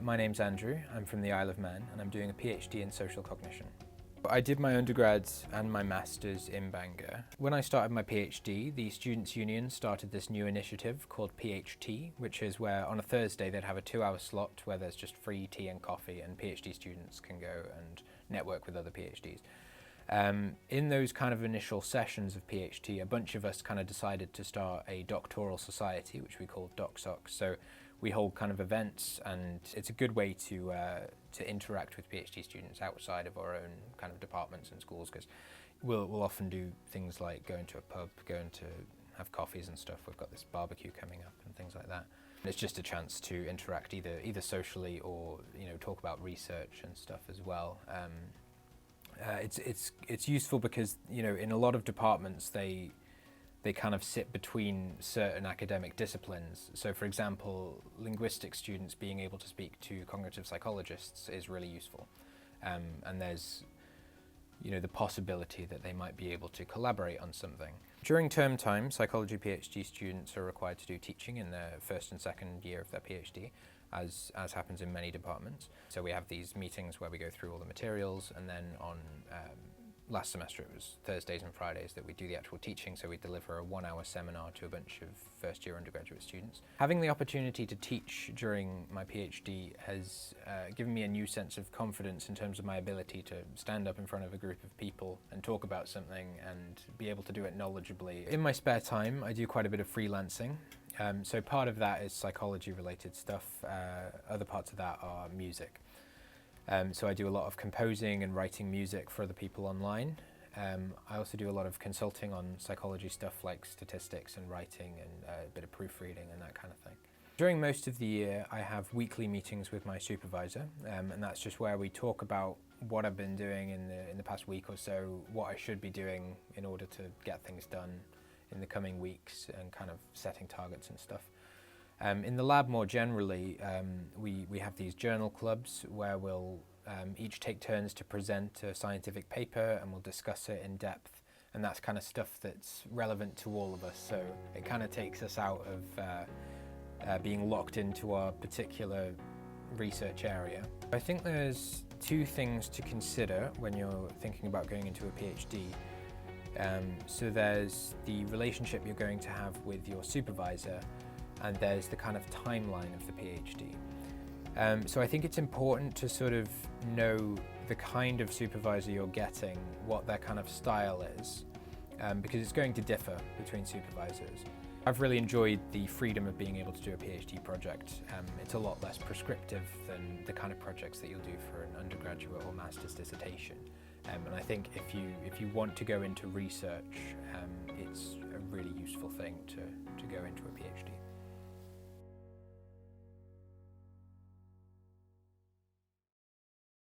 My name's Andrew, I'm from the Isle of Man and I'm doing a PhD in social cognition. I did my undergrads and my masters in Bangor. When I started my PhD, the Students' Union started this new initiative called PhD, which is where on a Thursday they'd have a 2-hour slot where there's just free tea and coffee and PhD students can go and network with other PhDs. In those kind of initial sessions of PhD, a bunch of us kind of decided to start a doctoral society, which we called DocSoc. So we hold kind of events, and it's a good way to interact with PhD students outside of our own kind of departments and schools, because we'll often do things like going to a pub, going to have coffees and stuff. We've got this barbecue coming up and things like that. And it's just a chance to interact either socially or talk about research and stuff as well. It's useful because in a lot of departments they kind of sit between certain academic disciplines. So for example, linguistics students being able to speak to cognitive psychologists is really useful. And there's the possibility that they might be able to collaborate on something. During term time, psychology PhD students are required to do teaching in their first and second year of their PhD, as happens in many departments. So we have these meetings where we go through all the materials, and then on last semester it was Thursdays and Fridays that we do the actual teaching, so we deliver a 1-hour seminar to a bunch of first-year undergraduate students. Having the opportunity to teach during my PhD has given me a new sense of confidence in terms of my ability to stand up in front of a group of people and talk about something and be able to do it knowledgeably. In my spare time, I do quite a bit of freelancing. So part of that is psychology-related stuff. Other parts of that are music. So I do a lot of composing and writing music for other people online. I also do a lot of consulting on psychology stuff like statistics and writing and a bit of proofreading and that kind of thing. During most of the year, I have weekly meetings with my supervisor, and that's just where we talk about what I've been doing in the past week or so, what I should be doing in order to get things done in the coming weeks, and kind of setting targets and stuff. In the lab more generally, we have these journal clubs where we'll each take turns to present a scientific paper, and we'll discuss it in depth, and that's kind of stuff that's relevant to all of us, so it kind of takes us out of being locked into our particular research area. I think there's two things to consider when you're thinking about going into a PhD. So there's the relationship you're going to have with your supervisor, and there's the kind of timeline of the PhD. So I think it's important to sort of know the kind of supervisor you're getting, what their kind of style is, because it's going to differ between supervisors. I've really enjoyed the freedom of being able to do a PhD project. It's a lot less prescriptive than the kind of projects that you'll do for an undergraduate or master's dissertation. And I think if you want to go into research, it's a really useful thing to go into a PhD.